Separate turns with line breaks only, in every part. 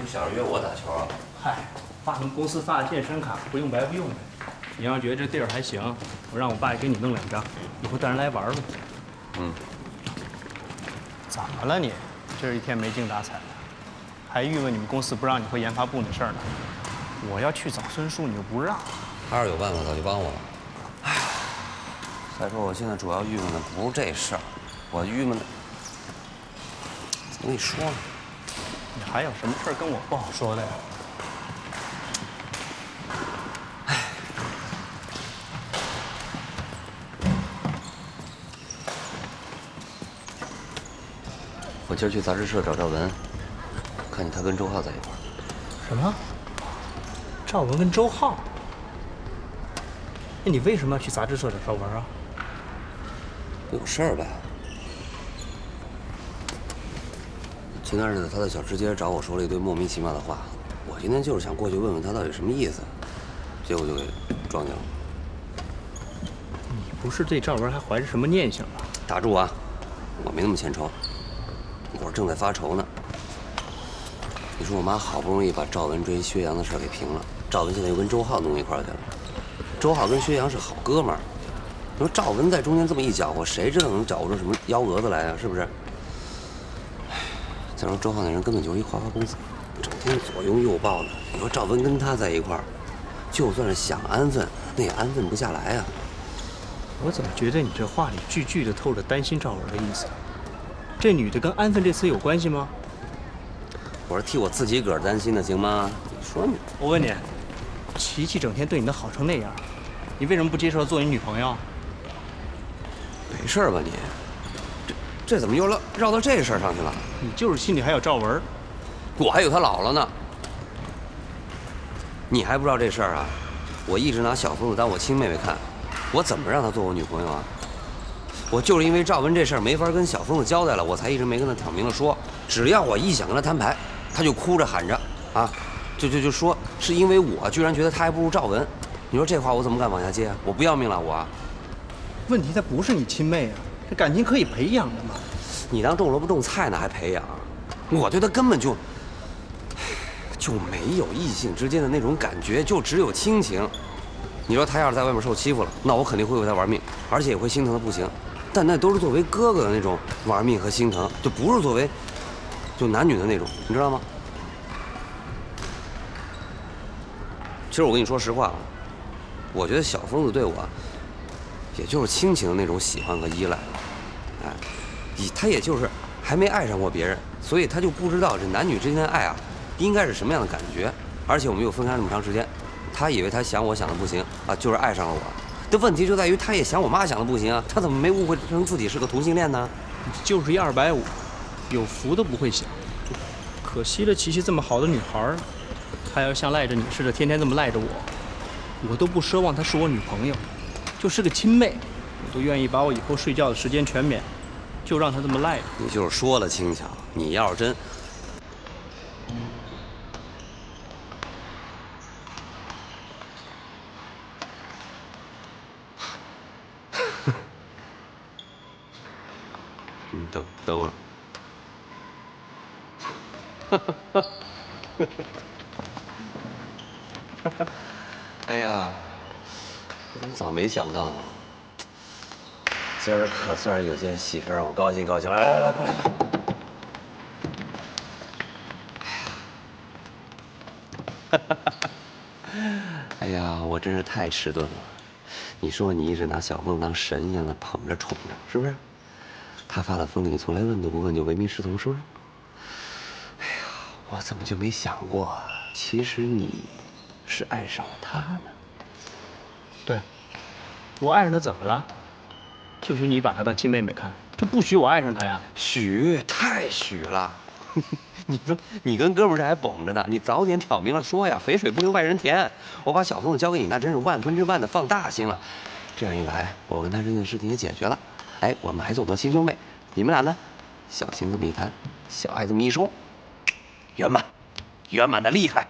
不想着约我打球啊？
嗨，爸从公司发的健身卡，不用白不用呗。你要觉得这地儿还行，我让我爸给你弄2张，以后带人来玩玩。
嗯。
怎么了你？这是一天没精打采的，还郁闷你们公司不让你回研发部那事儿呢。我要去找孙叔，你又不让。
他要是有办法，早就帮我了。哎，再说我现在主要郁闷的不是这事儿，我郁闷的，怎么跟你说呢？
你还有什么事儿跟我不好说的呀？
我今儿去杂志社找赵文，看见他跟周浩在一块儿。
什么？赵文跟周浩？那你为什么要去杂志社找赵文啊？
有事儿呗。前段日子他在小吃街找我说了一堆莫名其妙的话，我今天就是想过去问问他到底什么意思，结果就给撞见了。
你不是对赵文还怀着什么念想吧？
打住啊！我没那么欠抽，我是正在发愁呢。你说我妈好不容易把赵文追薛洋的事给平了，赵文现在又跟周浩弄一块儿去了。周浩跟薛洋是好哥们儿，你说赵文在中间这么一搅和，谁知道能搅和出什么幺蛾子来啊？是不是？再说周浩那人根本就是一花花公子，整天左拥右抱的。你说赵文跟他在一块儿，就算是想安分，那也安分不下来啊。
我怎么觉得你这话里句句的透着担心赵文的意思？这女的跟安分这词有关系吗？
我是替我自己个儿担心的，行吗？你说你，
我问你，琪琪整天对你的好成那样，你为什么不接受她做你女朋友？
没事吧你？这怎么又绕到这事儿上去了？
你就是心里还有赵文，
我还有他姥姥呢。你还不知道这事儿啊？我一直拿小疯子当我亲妹妹看，我怎么让她做我女朋友啊？我就是因为赵文这事儿没法跟小疯子交代了，我才一直没跟他挑明了说。只要我一想跟他摊牌，他就哭着喊着啊，就说是因为我居然觉得他还不如赵文。你说这话我怎么敢往下接啊？我不要命了我啊！
问题她不是你亲妹啊，这感情可以培养的嘛。
你当种萝卜种菜呢，还培养？我对他根本就没有异性之间的那种感觉，就只有亲情。你说他要是在外面受欺负了，那我肯定会为他玩命，而且也会心疼的不行。但那都是作为哥哥的那种玩命和心疼，就不是作为就男女的那种，你知道吗？其实我跟你说实话，我觉得小疯子对我，也就是亲情的那种喜欢和依赖，哎，他也就是还没爱上过别人，所以他就不知道这男女之间的爱啊，应该是什么样的感觉。而且我们又分开那么长时间，他以为他想我想的不行啊，就是爱上了我。这问题就在于他也想我妈想的不行啊，他怎么没误会成自己是个同性恋呢？
就是一250，有福都不会想。可惜了，琪琪这么好的女孩，她要像赖着你似的，天天这么赖着我，我都不奢望她是我女朋友，就是个亲妹，我都愿意把我以后睡觉的时间全免，就让她这么赖着。
你就是说了轻巧，你要是真……你等会儿。哎呀，我早没想到，今儿可算是有件喜事儿，我高兴高兴。来，快来！哎呀，我真是太迟钝了。你说你一直拿小凤当神一样的捧着宠着，是不是？他发了疯，你从来问都不问就唯命是从，是不是？哎呀，我怎么就没想过，其实你是爱上了他呢？
对，我爱上她怎么了？就许你把她当亲妹妹看，这不许我爱上她呀！
许，太许了。你说你跟哥们儿这还绷着呢，你早点挑明了说呀，肥水不流外人田。我把小凤子交给你，那真是万分之万的放大心了。这样一来，我跟他这件事情也解决了。哎，我们还做做亲兄妹。你们俩呢？小情这么一谈，小爱这么一说，圆满，圆满的厉害。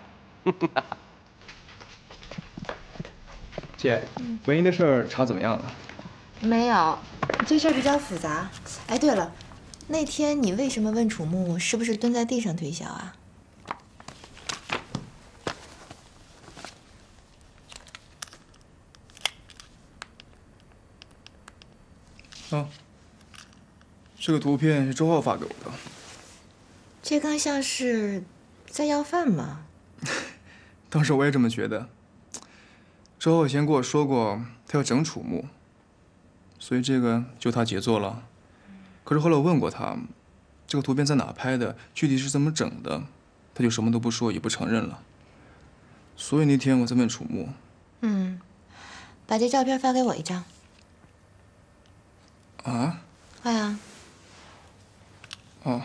姐，文英的事儿查怎么样了？
没有，这事儿比较复杂。哎，对了，那天你为什么问楚木是不是蹲在地上推销啊？
哦，这个图片是周浩发给我的。
这更像是在要饭吗？
当时我也这么觉得。周浩以前跟我说过，他要整楚木，所以这个就他杰作了。可是后来我问过他，这个图片在哪拍的，具体是怎么整的，他就什么都不说，也不承认了。所以那天我在问楚木。
把这照片发给我一张。
啊？
快啊！
哦。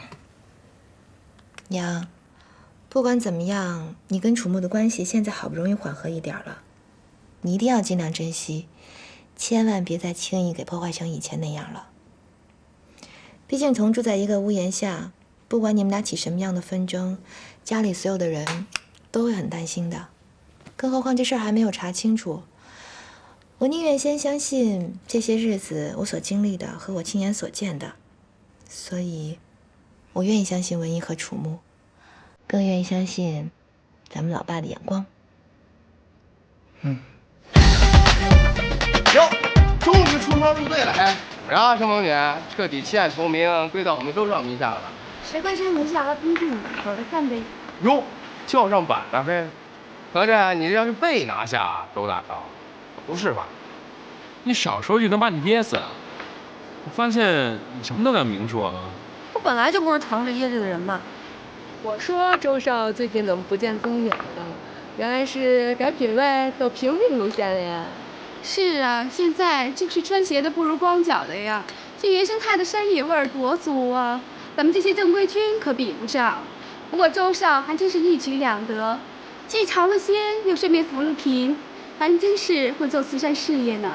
杨，不管怎么样，你跟楚木的关系现在好不容易缓和一点了，你一定要尽量珍惜，千万别再轻易给破坏成以前那样了。毕竟同住在一个屋檐下，不管你们俩起什么样的纷争，家里所有的人都会很担心的。更何况这事儿还没有查清楚。我宁愿先相信这些日子我所经历的和我亲眼所见的，所以我愿意相信文一和楚木，更愿意相信咱们老爸的眼光。
哟，终于出双入对了，哎，然后盛萌女彻底弃暗投明，归到我们周少名下了。
谁归谁名下还不一定，走着看呗。
哟，叫上板了呗？合着你这要是被拿下，周大刀？
不是吧？你少说句能把你噎死！我发现你什么都敢明说啊！
我本来就不是藏着掖着的人嘛。我说周少最近怎么不见踪影了？原来是改品味走平民路线了呀。
是啊，现在就是穿鞋的不如光脚的呀。这原生态的山野味儿多足啊，咱们这些正规军可比不上。不过周少还真是一举两得，既尝了鲜，又顺便扶了贫，还真是会做慈善事业呢。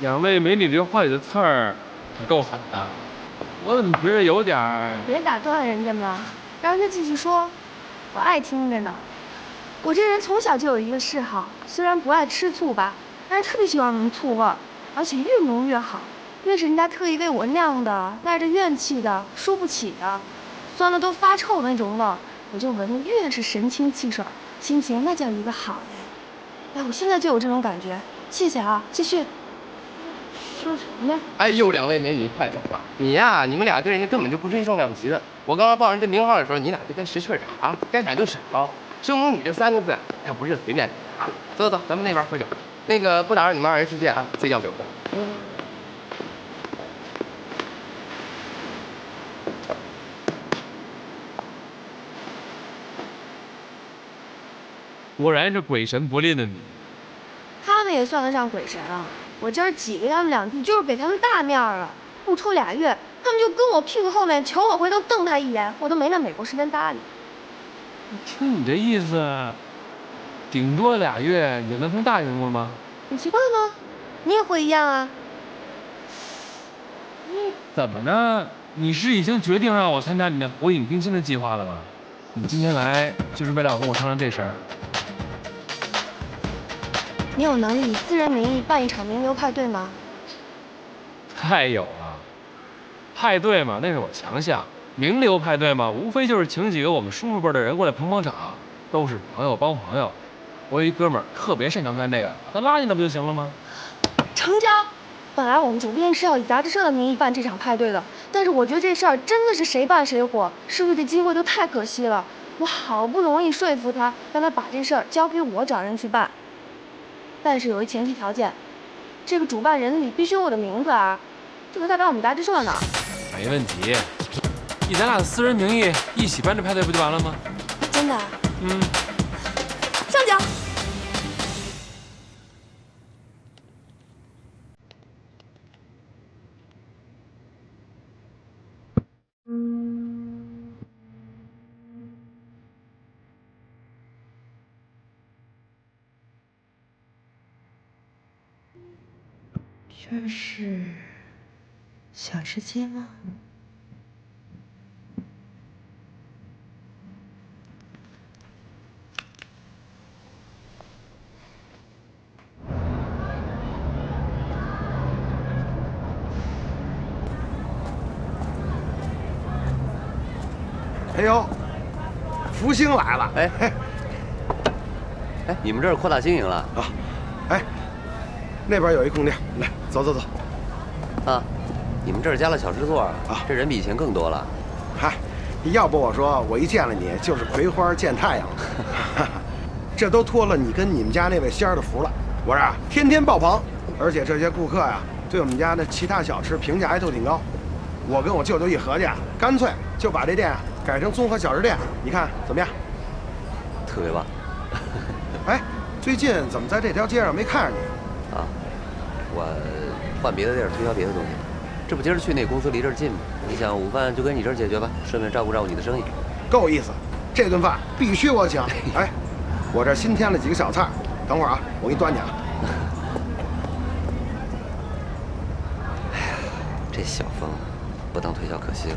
两位美女这话里的刺儿可够狠的，我怎么觉得有点儿……
别打断人家嘛，让人家继续说，我爱听着呢。我这人从小就有一个嗜好，虽然不爱吃醋吧，但是特别喜欢闻醋味儿，而且越浓越好。越是人家特意为我酿的，带着怨气的，输不起的，酸的都发臭的那种味儿，我就闻得越是神清气爽，心情那叫一个好呀！哎，我现在就有这种感觉。谢谢啊，继续。说什么呀？
哎呦，两位美女快走吧！你呀，你们俩对人家根本就不是一重量级的。我刚刚报人这名号的时候，你俩就跟识趣儿似的啊，该闪就闪啊。生萌女这3个字，可不是随便的。走走，咱们那边喝酒。那个不打扰你们2人时间啊，自己要留的。
果然是鬼神不吝的你。
他们也算得上鬼神啊！我今儿挤给他们2句，就是给他们大面儿了。不出2月，他们就跟我屁股后面求我回头瞪他一眼，我都没那美国时间搭理。
听你这意思，顶多2月也能成大人物吗？
你奇怪吗？你也会一样啊？
怎么呢？你是已经决定让我参加你的火影冰心的计划了吗？你今天来就是为了要跟我商量这事儿？
你有能力以私人名义办一场名流派对吗？
太有了，派对嘛，那是我强项。名流派对嘛，无非就是请几个我们叔叔辈的人过来捧捧场，都是朋友帮朋友。我有一哥们儿特别擅长干这个，他拉进来不就行了吗？
成交。本来我们主编是要以杂志社的名义办这场派对的，但是我觉得这事儿真的是谁办谁火，失去这机会都太可惜了。我好不容易说服他，让他把这事儿交给我找人去办。但是有一前提条件，这个主办人里必须有我的名字啊，这个代表我们杂志社呢。
没问题，以咱俩的私人名义一起办这派对不就完了吗？
真的啊？上脚。
这是小吃街吗？
哎呦，福星来了！哎，你们这儿扩大经营了
啊？哎，那边有一空店，来，走走走。
啊，你们这儿加了小制作啊？这人比以前更多了。
嗨，要不我说我一见了你就是葵花见太阳了。这都托了你跟你们家那位仙儿的福了。我这天天爆棚，而且这些顾客呀，对我们家的其他小吃评价还都挺高。我跟我舅舅一合计，干脆就把这店改成综合小吃店，你看怎么样？
特别棒。
哎，最近怎么在这条街上没看着你？
啊，我换别的地儿推销别的东西。这不今儿去那公司离这儿近吗？你想午饭就跟你这儿解决吧，顺便照顾你的生意。
够意思，这顿饭必须我请。哎，我这新添了几个小菜，等会儿啊，我给你端去啊。
哎呀，这小风不当推销可惜了。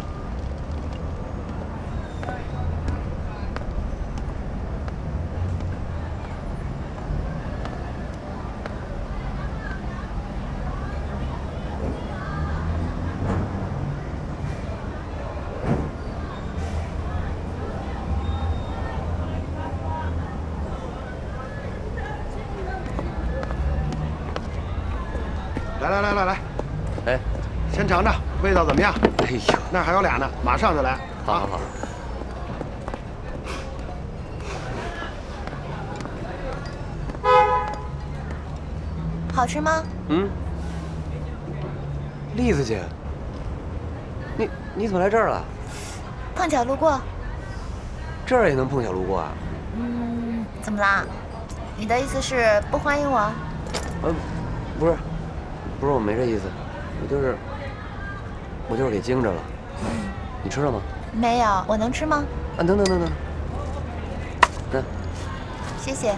来，
哎，
先尝尝味道怎么样？
哎呦，
那还有俩呢，马上就来。
好。
好吃吗？
嗯。栗子姐，你怎么来这儿了？
碰巧路过。
这儿也能碰巧路过啊？
怎么啦？你的意思是不欢迎我？
不是，我没这意思，我就是给惊着了。你吃了吗？
没有，我能吃吗？
啊，等，
谢谢。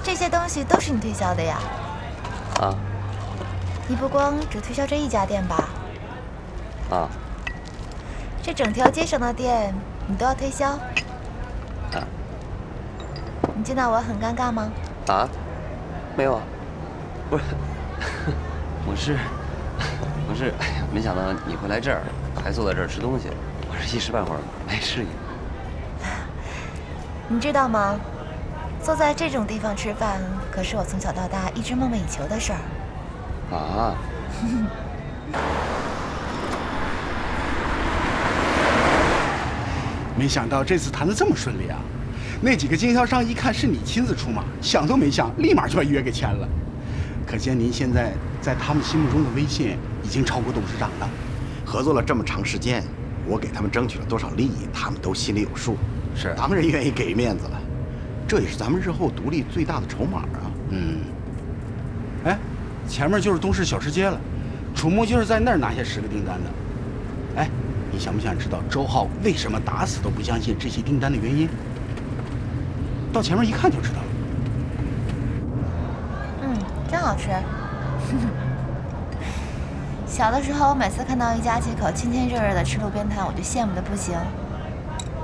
这些东西都是你推销的呀？
啊。
你不光只推销这一家店吧？
啊。
这整条街上的店你都要推销？
啊。
你见到我很尴尬吗？
啊？没有啊。不是，我是，哎呀，没想到你会来这儿，还坐在这儿吃东西，我这一时半会儿没适应。
你知道吗？坐在这种地方吃饭，可是我从小到大一直梦寐以求的事儿。
啊。
没想到这次谈得这么顺利啊！那几个经销商一看是你亲自出马，想都没想，立马就把约给签了。可见您现在在他们心目中的威信已经超过董事长了。
合作了这么长时间，我给他们争取了多少利益，他们都心里有数。
是，
当然愿意给面子了，这也是咱们日后独立最大的筹码啊。
哎，前面就是东市小吃街了，楚木就是在那儿拿下10个订单的。哎，你想不想知道周浩为什么打死都不相信这些订单的原因？到前面一看就知道了。
真好吃。小的时候，我每次看到一家几口亲亲热热的吃路边摊，我就羡慕的不行。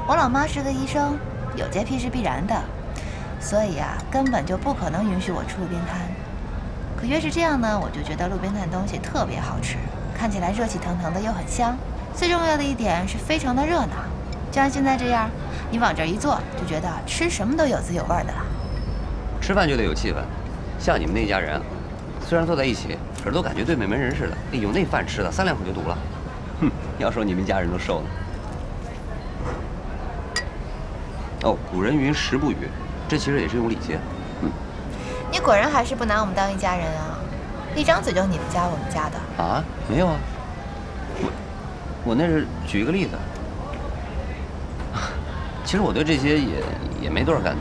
我老妈是个医生，有洁癖是必然的，所以啊，根本就不可能允许我吃路边摊。可越是这样呢，我就觉得路边摊的东西特别好吃，看起来热气腾腾的又很香。最重要的一点是非常的热闹，就像现在这样，你往这儿一坐，就觉得吃什么都有滋有味的了。
吃饭就得有气氛。像你们那家人，虽然坐在一起，可是都感觉对面没人似的。哎呦，那饭吃的3、2口就堵了。哼，要说你们家人都瘦了。哦，古人云食不语，这其实也是一种礼节。
你果然还是不拿我们当一家人啊！一张嘴就你们家我们家的。
啊？没有啊，我那是举一个例子。其实我对这些也没多少感觉。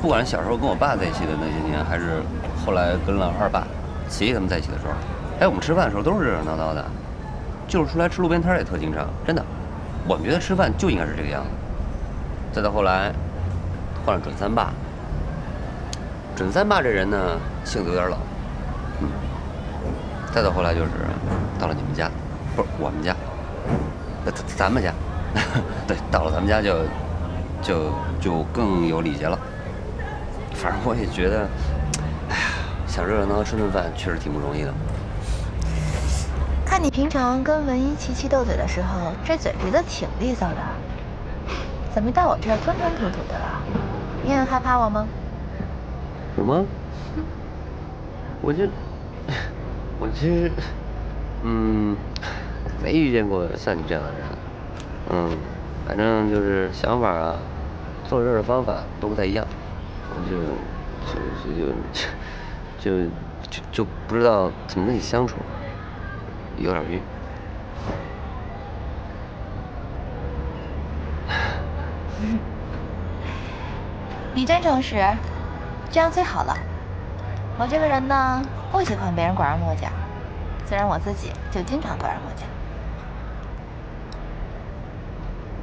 不管是小时候跟我爸在一起的那些年，还是后来跟了二爸、琪琪他们在一起的时候，哎，我们吃饭的时候都是热热闹闹的，就是出来吃路边摊也特经常，真的。我们觉得吃饭就应该是这个样子。再到后来，换了准三爸。准三爸这人呢，性子有点冷，再到后来就是到了你们家，不是我们家，咱们家，对，到了咱们家就更有礼节了。反正我也觉得，哎呀，想热热闹闹吃顿饭确实挺不容易的。
看你平常跟文一、琪琪斗嘴的时候，这嘴皮子挺利索的，怎么到我这儿吞吞吐吐的了？你很害怕我吗？
有吗？我其实没遇见过像你这样的人。反正就是想法啊，做事的方法都不太一样，就不知道怎么跟你相处，有点晕。
你真诚实，这样最好了。我这个人呢，不喜欢别人拐弯抹角，虽然我自己就经常拐弯抹角。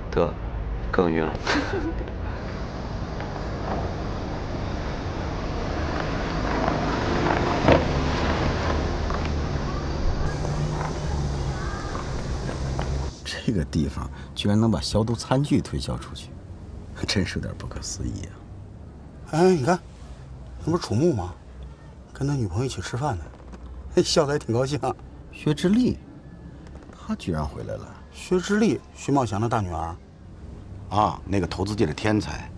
得，更晕了。
这个地方居然能把消毒餐具推销出去，真是有点不可思议啊！
哎，你看，那不是楚木吗？跟他女朋友一起吃饭呢，笑得还挺高兴。
薛之力，他居然回来了。
薛之力，薛茂祥的大女儿。
啊，那个投资界的天才，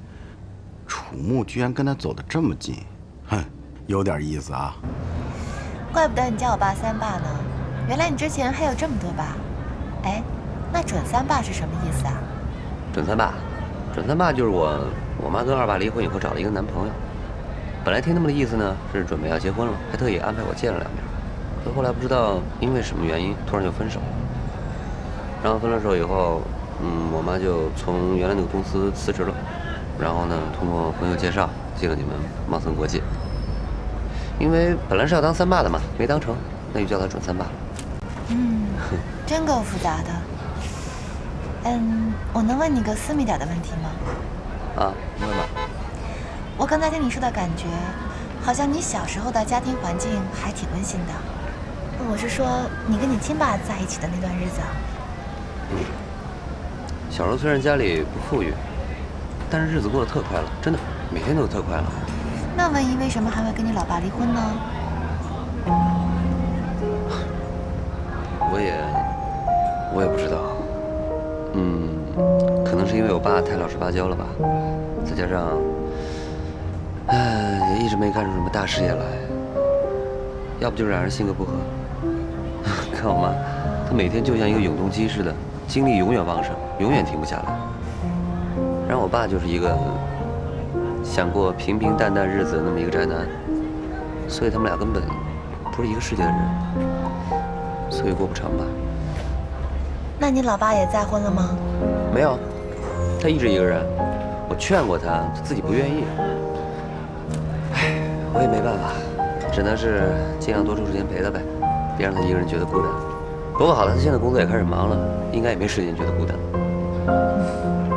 楚木居然跟他走得这么近，哼，有点意思啊。
怪不得你叫我爸三爸呢，原来你之前还有这么多爸。哎，那准三爸是什么意思啊？
准三爸就是我妈跟二爸离婚以后找了一个男朋友，本来听他们的意思呢是准备要结婚了，还特意安排我见了2面，可后来不知道因为什么原因突然就分手，然后分了手以后。我妈就从原来那个公司辞职了，然后呢，通过朋友介绍进了你们茂森国际。因为本来是要当三爸的嘛，没当成，那就叫他准三爸。
真够复杂的。我能问你个私密点的问题吗？
啊，你问吧。
我刚才听你说的感觉，好像你小时候的家庭环境还挺温馨的。我是说，你跟你亲爸在一起的那段日子。
小时候虽然家里不富裕，但是日子过得特快乐，真的，每天都特快乐。
那文姨为什么还会跟你老爸离婚呢？
我也不知道。可能是因为我爸太老实巴交了吧，再加上，也一直没干出什么大事业来。要不就是俩人性格不合。看我妈，她每天就像一个永动机似的。精力永远旺盛，永远停不下来。然后我爸就是一个想过平平淡淡日子的那么一个宅男，所以他们俩根本不是一个世界的人，所以过不长吧。
那你老爸也再婚了吗？
没有，他一直一个人。我劝过他，他自己不愿意。我也没办法，只能是尽量多抽时间陪他呗，别让他一个人觉得孤单。不过好了，他现在工作也开始忙了，应该也没时间觉得孤单。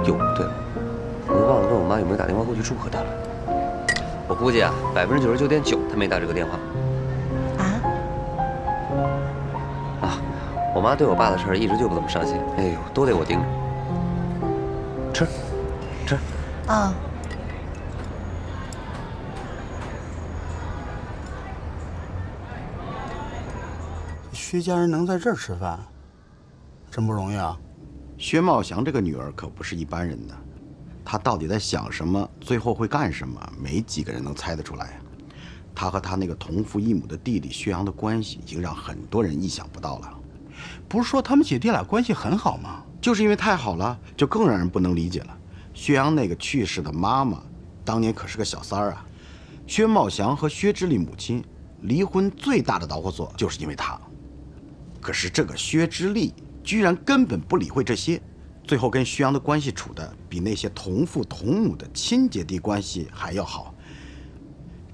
哟，对了，我都忘了问我妈有没有打电话过去祝贺他了。我估计啊，99.9%他没打这个电话。我妈对我爸的事儿一直就不怎么上心，哎呦，都得我盯着。吃。
啊。
薛家人能在这儿吃饭，真不容易啊！
薛茂祥这个女儿可不是一般人的，她到底在想什么，最后会干什么，没几个人能猜得出来呀。她和她那个同父异母的弟弟薛阳的关系，已经让很多人意想不到了。
不是说他们姐弟俩关系很好吗？
就是因为太好了，就更让人不能理解了。薛阳那个去世的妈妈，当年可是个小三儿啊。薛茂祥和薛之力母亲离婚最大的导火索，就是因为他。可是这个薛之力居然根本不理会这些，最后跟薛阳的关系处的比那些同父同母的亲姐弟关系还要好，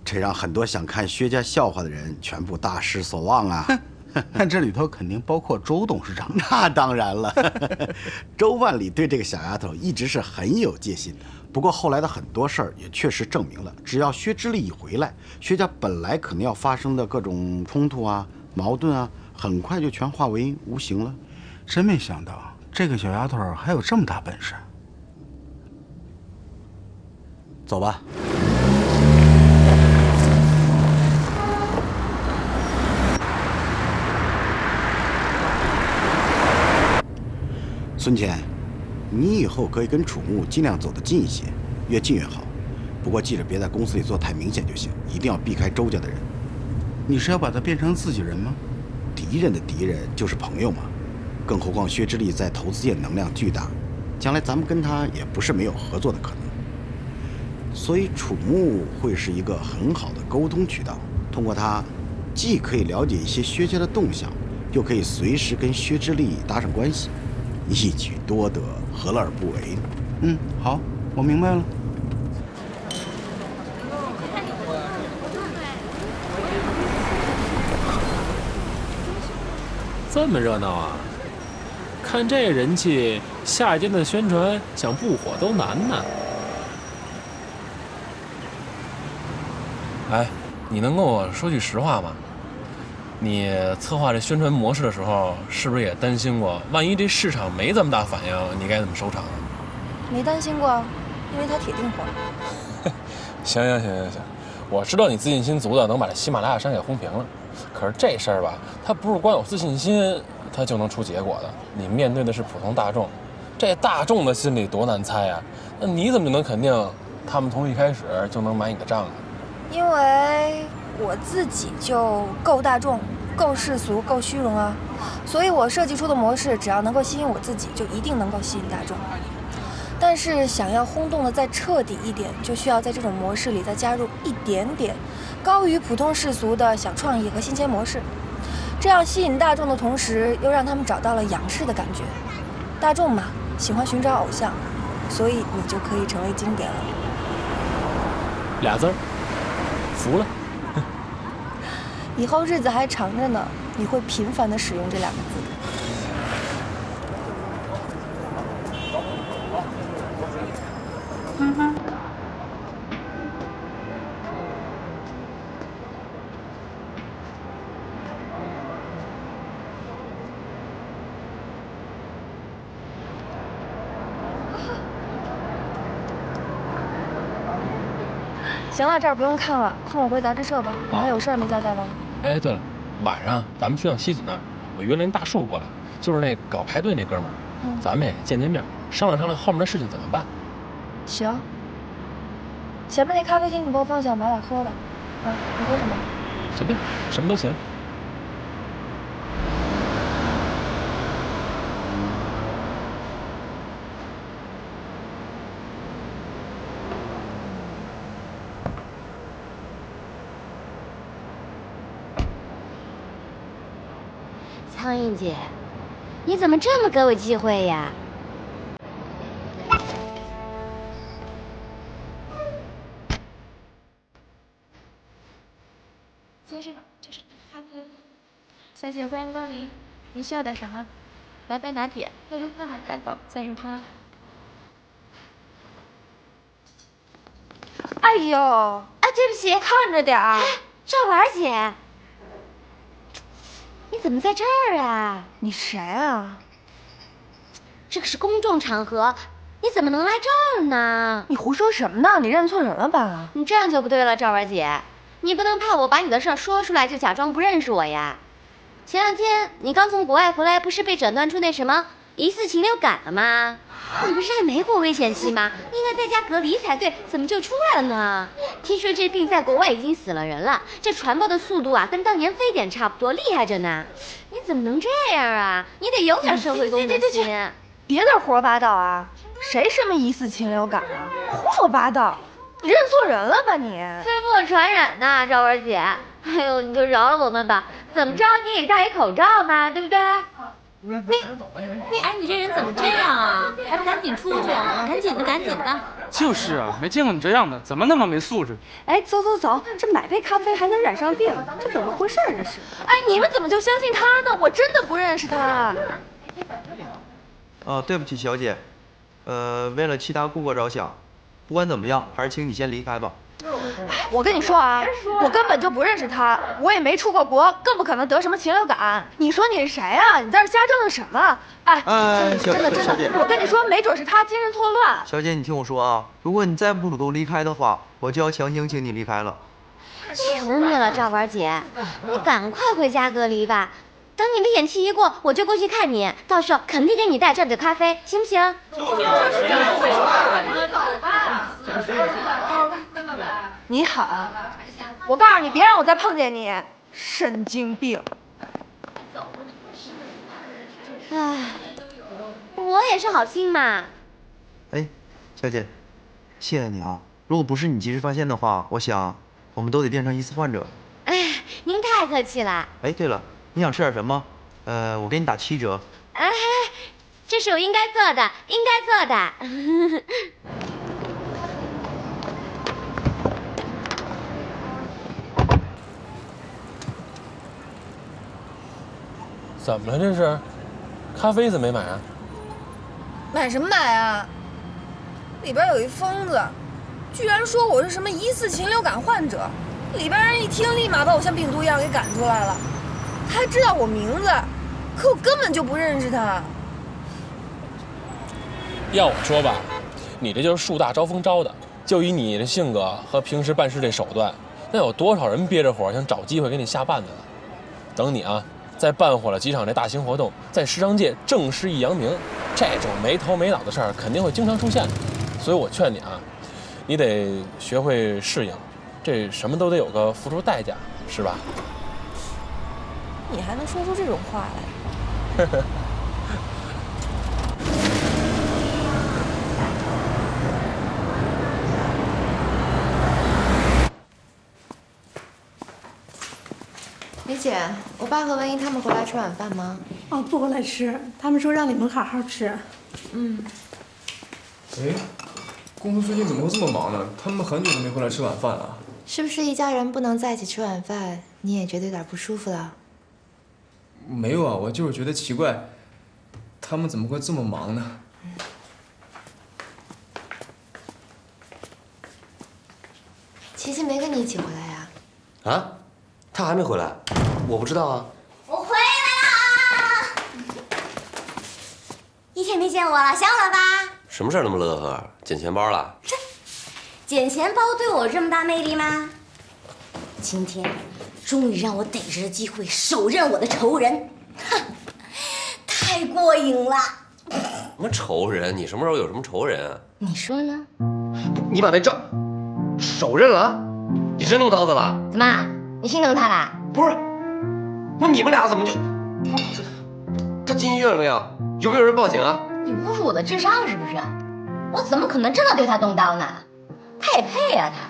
这让很多想看薛家笑话的人全部大失所望啊！
那这里头肯定包括周董事长。
那当然了，周万里对这个小丫头一直是很有戒心的。不过后来的很多事儿也确实证明了，只要薛之力一回来，薛家本来可能要发生的各种冲突啊、矛盾啊，很快就全化为无形了。
真没想到这个小丫头还有这么大本事。
走吧。
孙乾，你以后可以跟楚木尽量走得近一些，越近越好。不过记着别在公司里做太明显就行，一定要避开周家的人。
你是要把他变成自己人吗？敌人的敌人就是朋友嘛。更何况薛之力在投资界能量巨大，将来咱们跟他也不是没有合作的可能。所以楚木会是一个很好的沟通渠道，通过他，既可以了解一些薛家的动向，又可以随时跟薛之力搭上关系，一举多得，何乐而不为呢？嗯，好，我明白了。
这么热闹啊！看这人气，下一阶段的宣传想不火都难呢。哎，你能跟我说句实话吗？你策划这宣传模式的时候，是不是也担心过，万一这市场没这么大反应，你该怎么收场啊？
没担心过，因为它铁定火。
行，我知道你自信心足的，能把这喜马拉雅山给轰平了。可是这事儿吧，它不是光有自信心，它就能出结果的。你面对的是普通大众，这大众的心理多难猜呀！那你怎么就能肯定他们从一开始就能买你的账呢？
因为我自己就够大众、够世俗、够虚荣啊，所以我设计出的模式，只要能够吸引我自己，就一定能够吸引大众。但是想要轰动的再彻底一点，就需要在这种模式里再加入一点点高于普通世俗的小创意和新鲜模式，这样吸引大众的同时，又让他们找到了仰视的感觉。大众嘛，喜欢寻找偶像，所以你就可以成为经典了。
俩字儿，服了。
以后日子还长着呢，你会频繁地使用这两个字。行了，这儿不用看了，送我回杂志社吧，我还有事儿没交代完。
哎，对了，晚上咱们去趟西子那儿，我约了那大树过来，就是那搞派对那哥们儿，咱们也见面，商量商量后面的事情怎么办。
行。前面那咖啡厅你给我放下，买点喝的。啊，你喝什么？
随便，什么都行。
苍蝇姐，你怎么这么给我机会呀？
先生，这是咖啡。小姐欢迎光临，您需要点什么？来杯拿铁，热热汤还带走，3人汤。
哎呦，哎，对不起，看着点儿。
赵婉姐。你怎么在这儿啊？
你谁啊？
这可是公众场合，你怎么能来这儿呢？
你胡说什么呢？你认错人了吧？
你这样就不对了，赵婉姐，你不能怕我把你的事儿说出来就假装不认识我呀。前2天你刚从国外回来，不是被诊断出那什么疑似禽流感了吗？你不是还没过危险期吗？应该在家隔离才对，怎么就出来了呢？听说这病在国外已经死了人了，这传播的速度啊，跟当年非典差不多，厉害着呢。你怎么能这样啊？你得有点社会公德心。
别在胡说八道啊！谁什么疑似禽流感啊？胡说八道！你认错人了吧你？
飞沫传染呐，赵文姐。哎呦，你就饶了我们吧。怎么着你也戴一口罩嘛，对不对？你这人怎么这样啊？还不赶紧出去！赶紧的！
就是啊，没见过你这样的，怎么那么没素质？
哎，走，这买杯咖啡还能染上病，这怎么回事这是？哎，你们怎么就相信他呢？我真的不认识他。
对不起，小姐，为了其他顾客着想，不管怎么样，还是请你先离开吧。
我跟你说啊，我根本就不认识他，我也没出过国，更不可能得什么禽流感。你说你是谁啊？你在这瞎折腾什么？哎，真的，
小姐，
我跟你说，没准是他精神错乱。
小姐，你听我说啊，如果你再不主动离开的话，我就要强行请你离开了。
求你了，赵婉姐，你赶快回家隔离吧。等你危险期一过，我就过去看你，到时候肯定给你带这里的咖啡，行不行？
你狠！我告诉你，别让我再碰见你，神经病！
唉，我也是好心嘛。
哎，小姐，谢谢你啊！如果不是你及时发现的话，我想我们都得变成疑似患者。
哎，您太客气了。
哎，对了，你想吃点什么？我给你打7折。
哎，这是我应该做的，应该做的。
怎么了这是？咖啡怎么没买啊？
买什么买啊？里边有一疯子，居然说我是什么疑似禽流感患者，里边人一听立马把我像病毒一样给赶出来了。他还知道我名字，可我根本就不认识他。
要我说吧，你这就是树大招风招的。就以你的性格和平时办事这手段，那有多少人憋着火想找机会给你下绊子呢？等你啊！再办火了几场这大型活动，在时尚界正式一扬名，这种没头没脑的事儿肯定会经常出现的。所以我劝你啊，你得学会适应，这什么都得有个付出代价，是吧？
你还能说出这种话来？
李姐，我爸和文英他们回来吃晚饭吗？
哦，不回来吃，他们说让你们好好吃。
嗯。
哎，公司最近怎么会这么忙呢？他们很久都没回来吃晚饭了。
是不是一家人不能在一起吃晚饭，你也觉得有点不舒服了？
没有啊，我就是觉得奇怪，他们怎么会这么忙呢？
琪琪没跟你一起回来呀？
啊？他还没回来，我不知道啊。
我回来啦！一天没见我了，想我了吧？
什么事儿那么乐呵？捡钱包了？
捡钱包对我有这么大魅力吗？今天终于让我逮着机会手刃我的仇人，哼，太过瘾了。
什么仇人？你什么时候有什么仇人啊？
你说呢？
你把那账手刃了？你真动刀子了？
怎么？你心疼他啦？
不是，那你们俩怎么就……他进医院了没有？有没有人报警啊？
你侮辱我的智商是不是？我怎么可能真的对他动刀呢？他也配啊他！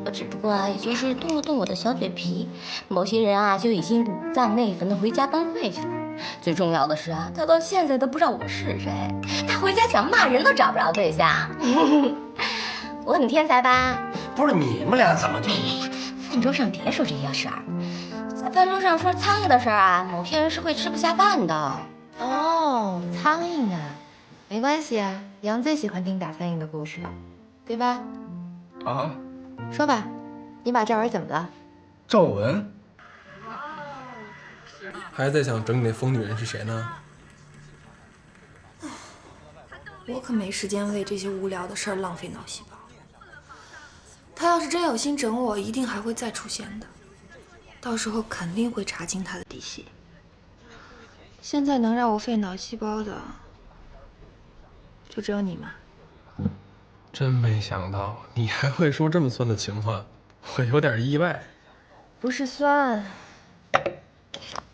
我只不过也就是动了动我的小嘴皮，某些人啊就已经五脏内坟的回家班会去了。最重要的是啊，他到现在都不知道我是谁，他回家想骂人都找不着对象。我很天才吧？
不是，你们俩怎么就……
饭桌上别说这些事儿，在饭桌上说苍蝇的事儿啊，某些人是会吃不下饭的。
哦，苍蝇啊，没关系啊，杨最喜欢听打苍蝇的故事，对吧？
啊？
说吧，你把赵文怎么了？
赵文？
还在想整你那疯女人是谁呢？
我可没时间为这些无聊的事儿浪费脑细胞。他要是真有心整我，一定还会再出现的，到时候肯定会查清他的底细。现在能让我费脑细胞的，就只有你们。
真没想到你还会说这么酸的情话，我有点意外。
不是酸，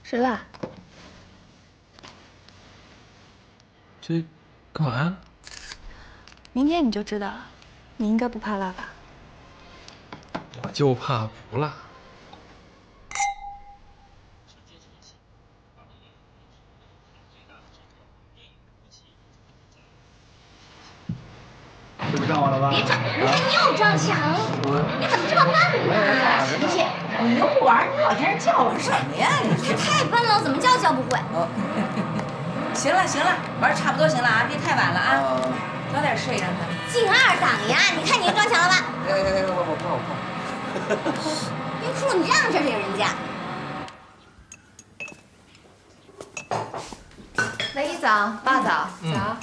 是辣。
这干嘛呀？
明天你就知道了。你应该不怕辣吧？
我就怕不辣。
这不上我了吧？
别撞！你又撞墙！你怎么这么笨呢？琪琪，
你又不玩，你老在这叫我什么呀？你
这太笨了，我怎么叫不会。
行了行了，玩差不多行了啊，别太晚了啊，早点睡让他。
进二档呀！你看你又撞墙了吧？
我怕。
别哭，你让着点人家。
雷姨早，爸早，早。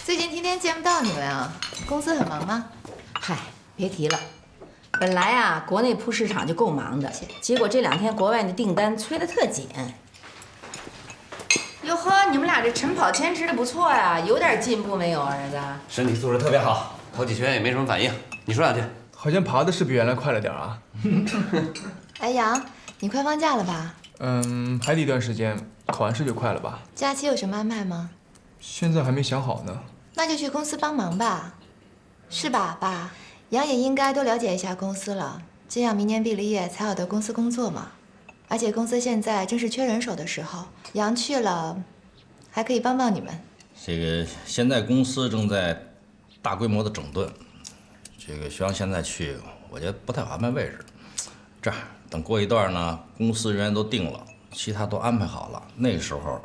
最近天天见不到你们啊，公司很忙吗？
嗨，别提了，本来啊，国内铺市场就够忙的，结果这2天国外的订单催得特紧。哟呵，你们俩这晨跑坚持的不错呀，有点进步没有，儿子？
身体素质特别好，跑几圈也没什么反应。你说两句。
好像爬的是比原来快了点啊。
哎，杨，你快放假了吧？
还得一段时间，考完试就快了吧？
假期有什么安排吗？
现在还没想好呢。
那就去公司帮忙吧，是吧，爸？杨也应该多了解一下公司了，这样明年毕了业才好到公司工作嘛。而且公司现在正是缺人手的时候，杨去了，还可以帮帮你们。
这个现在公司正在大规模的整顿，这个徐阳现在去，我觉得不太好安排位置。这样，等过一段呢，公司人员都定了，其他都安排好了，那个时候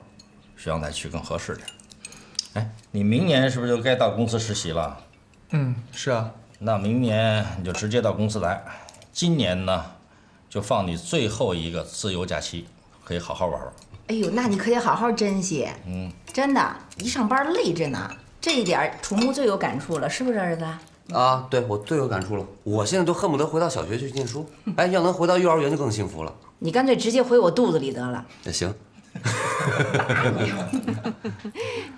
徐阳再去更合适点。哎，你明年是不是就该到公司实习了？
是啊。
那明年你就直接到公司来，今年呢，就放你最后一个自由假期，可以好好玩玩。
哎呦，那你可得好好珍惜。真的，一上班累着呢。这一点楚木最有感触了，是不是儿子？
啊，对，我最有感触了。我现在都恨不得回到小学去念书，哎，要能回到幼儿园就更幸福了。
你干脆直接回我肚子里得了。
也行。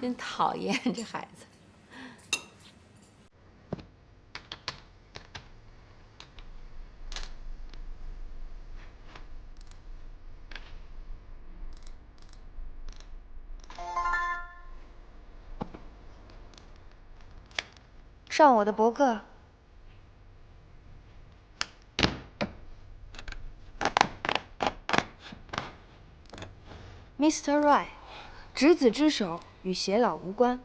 真讨厌这孩子。
上我的博客。Mr. Right， 执子之手与偕老无关。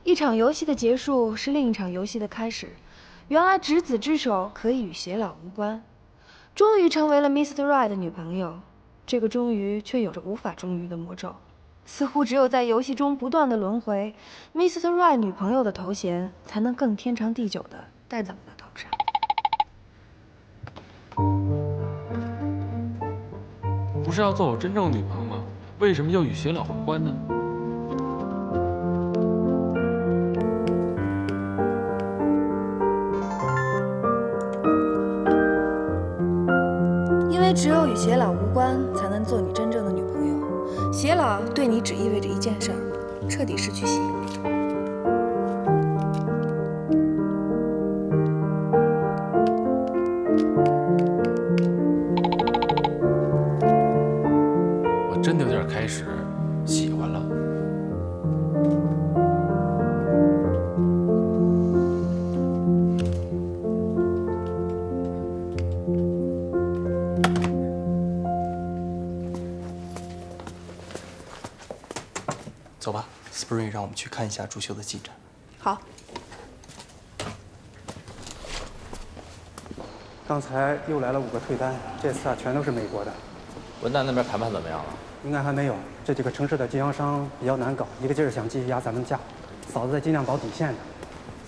一场游戏的结束是另一场游戏的开始。原来执子之手可以与偕老无关。终于成为了 Mr. Right 的女朋友，这个终于却有着无法终于的魔咒。似乎只有在游戏中不断的轮回 ，Mr. Right 女朋友的头衔才能更天长地久的戴在我的头上。
不是要做我真正女朋友吗？为什么又与偕老无关呢？
因为只有与偕老无关，才能做你真正的女朋友。偕老对你只意味着一件事儿：彻底失去吸引力。
我真的有点开始喜欢了。
走吧 ，Spring 让我们去看一下朱秀的进展。
好。
刚才又来了5个退单，这次全都是美国的。
文旦那边谈判怎么样了？
应该还没有。这几个城市的经销商比较难搞，一个劲儿想继续压咱们价。嫂子在尽量保底线的。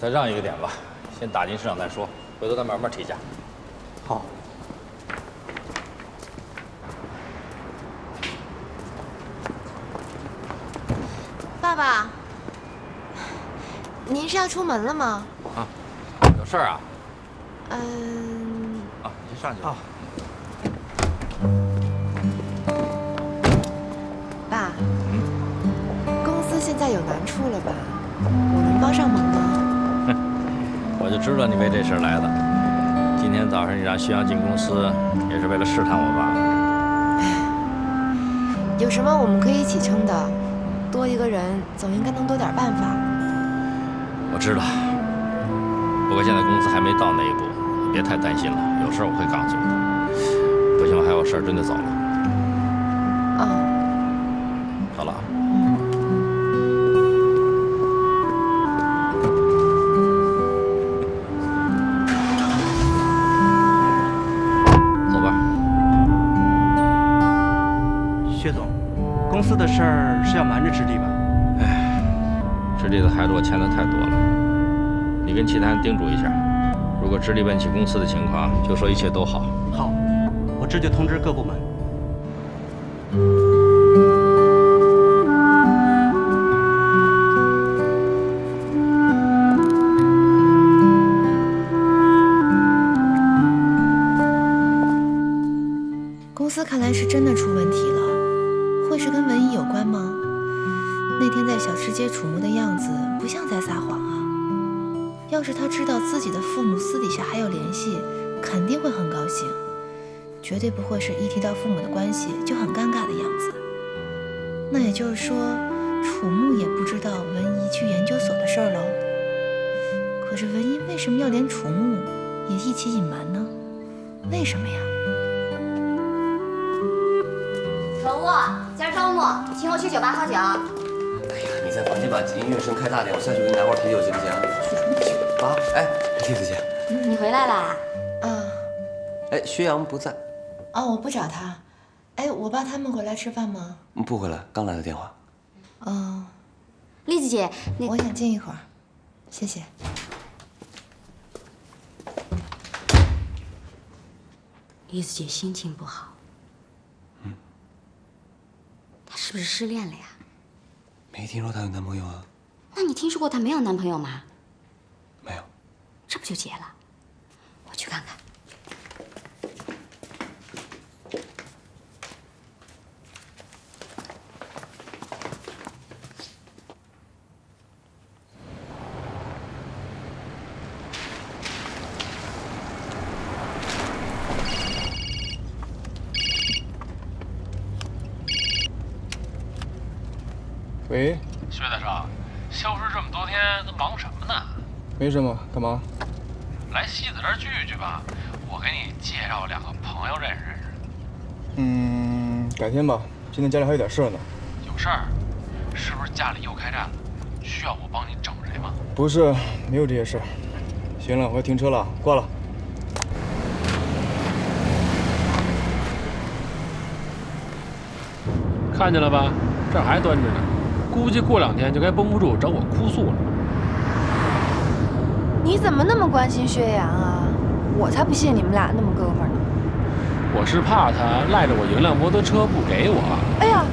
再让一个点吧，先打进市场再说，回头再慢慢提价。
好。
爸爸，您是要出门了吗？
啊，有事儿啊？啊，你先上去吧。
爸，公司现在有难处了吧？我能帮上忙吗？
我就知道你为这事来的。今天早上你让徐阳进公司，也是为了试探我吧？
有什么我们可以一起撑的，多一个人总应该能多点办法。
我知道，不过现在公司还没到那一步，你别太担心了。有事我会告诉你的。不行，我还有事，真得走了。好了。走吧。
薛总，公司的事儿是要瞒着支力吧？
支力的孩子我欠的太多了，你跟其他人叮嘱一下，如果支力问起公司的情况，就说一切都好。
好，我这就通知各部门。
公司看来是真的出问题了，会是跟文怡有关吗？那天在小吃街楚木的样子不像在撒谎啊！要是他知道自己的父母私底下还有联系，肯定会很高兴。绝对不会是一提到父母的关系就很尴尬的样子。那也就是说，楚木也不知道文怡去研究所的事儿喽。可是文怡为什么要连楚木也一起隐瞒呢？为什么呀？
可恶，今儿周末，请我去酒吧喝酒。
哎呀，你在房间把音乐声开大点，我下去给你拿罐啤酒行不行？酒吧，哎，栗子姐，
你回来啦？
啊。
哎，薛洋不在。
哦，我不找他。哎，我爸他们回来吃饭吗？
不回来，刚来的电话。
哦，
栗子姐，
我想静一会儿，谢谢。
栗子姐心情不好。她是不是失恋了呀？
没听说她有男朋友啊。
那你听说过她没有男朋友吗？
没有。
这不就结了？我去看看。
喂，
薛大少，消失这么多天，都忙什么呢？
没什么，干嘛？
来西子这儿聚聚吧，我给你介绍2个朋友认识认识。
改天吧，今天家里还有点事呢。
有事儿？是不是家里又开战了？需要我帮你整谁吗？
不是，没有这些事。行了，我要停车了，挂了。
看见了吧，这儿还端着呢，估计过2天就该绷不住找我哭诉了。
你怎么那么关心薛洋啊？我才不信你们俩那么哥们儿呢。
我是怕他赖着我赢辆摩托车不给我。
哎呀，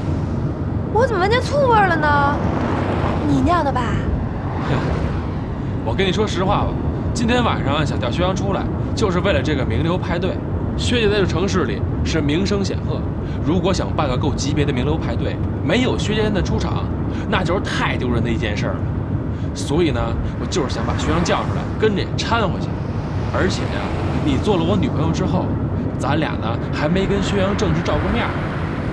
我怎么闻见醋味了呢？你酿的吧？
我跟你说实话吧，今天晚上想叫薛洋出来，就是为了这个名流派对。薛家在这城市里是名声显赫，如果想办个够级别的名流派对，没有薛家人的出场，那就是太丢人的一件事了。所以呢，我就是想把薛洋叫出来，跟着也掺和去。而且呀，你做了我女朋友之后，咱俩呢还没跟薛洋正式照过面。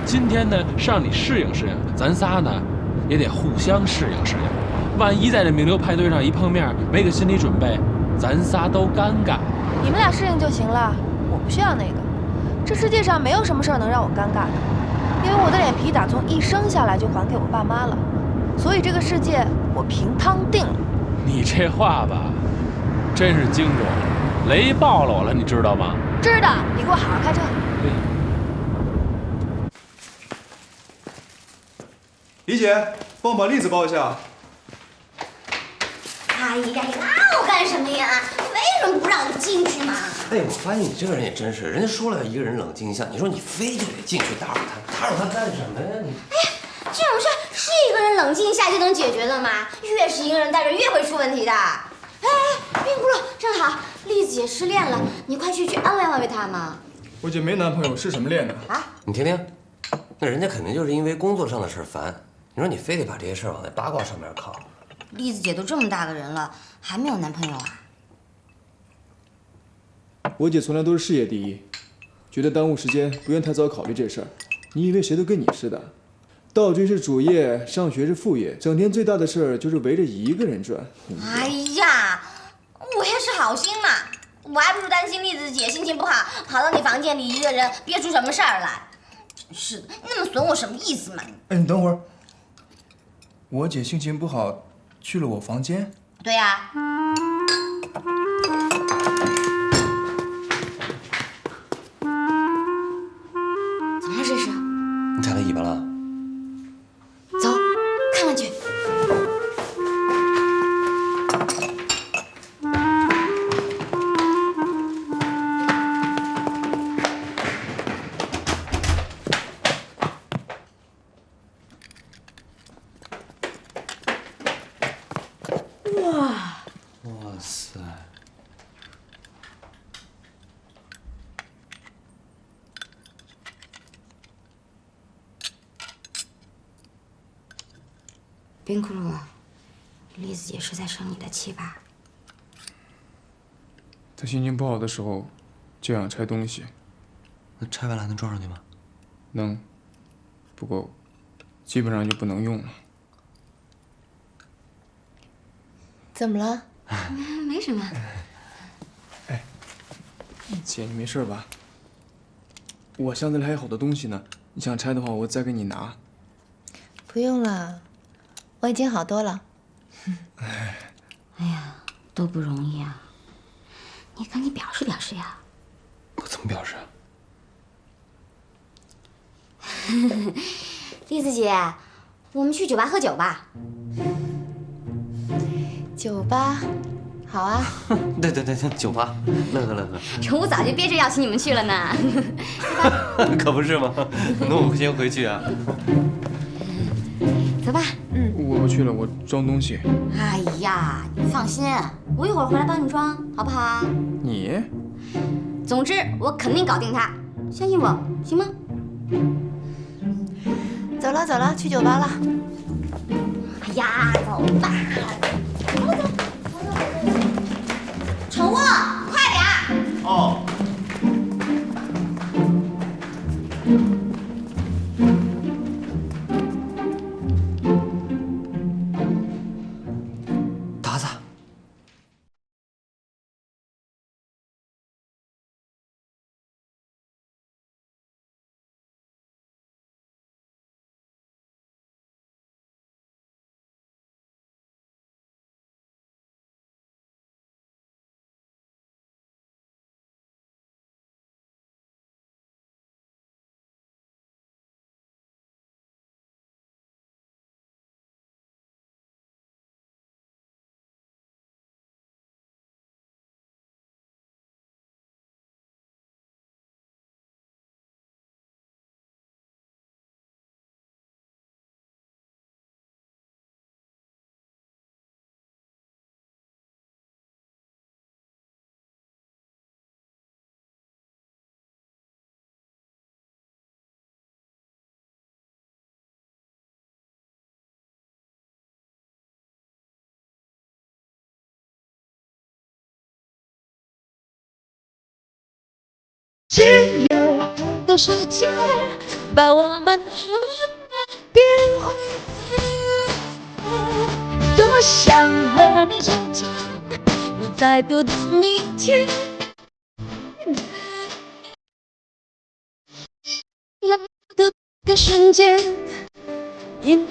今天呢是让你适应适应，咱仨呢也得互相适应适应。万一在这名流派对上一碰面，没个心理准备，咱仨都尴尬。
你们俩适应就行了，我不需要那个。这世界上没有什么事儿能让我尴尬的，因为我的脸皮打从一生下来就还给我爸妈了，所以这个世界我平汤定了。
你这话吧，真是精准，雷爆了我了，你知道吗？
知道，你给我好好开车。
李姐，帮我把栗子抱一下。
哎呀，你拉我干什么呀？为什么不让我进去嘛？
哎，我发现你这个人也真是，人家说了要一个人冷静一下，你说你非就得进去打扰他，打扰他干什么呀你？
哎呀，这种事是一个人冷静一下就能解决的吗？越是一个人待着，越会出问题的。哎，冰葫芦，正好栗子姐失恋了，你快去安慰安慰她嘛。
我姐没男朋友，是什么恋呢？
啊？
你听听，那人家肯定就是因为工作上的事烦。你说你非得把这些事儿往那八卦上面靠。
栗子姐都这么大个人了，还没有男朋友啊？
我姐从来都是事业第一，觉得耽误时间，不愿太早考虑这事儿。你以为谁都跟你似的？道君是主业，上学是副业，整天最大的事儿就是围着一个人转。
哎呀，我也是好心嘛，我还不如担心栗子姐心情不好，跑到你房间里一个人憋出什么事儿来。真是的，那么损我什么意思嘛？
哎，你等会儿。我姐心情不好，去了我房间。
对呀。怎么了这是？
你踩到尾巴了？
走，看看去。
哇塞！
冰窟窿，栗子姐是在生你的气吧？
她心情不好的时候，就想拆东西。
那拆完了还能装上去吗？
能，不过基本上就不能用了。
怎么了？
没什么。
姐，你没事吧？我箱子里还有好多东西呢，你想拆的话，我再给你拿。
不用了，我已经好多了。
哎呀，多不容易啊！你赶紧表示表示呀。
我怎么表示啊？
栗子姐，我们去酒吧喝酒吧。
酒吧，好啊。
对，酒吧，乐呵。
这我早就憋着要请你们去了呢。
可不是吗？那我先回去啊。
走吧。
我不去了，我装东西。
哎呀，你放心，我一会儿回来帮你装，好不好？
你？
总之，我肯定搞定他，相信我，行吗？
走了，去酒吧了。
哎呀，走吧。宠物，快点儿！
哦。
达子。
自由的世界把我们变回多想和你相见，有再多的明天。来的个瞬间，因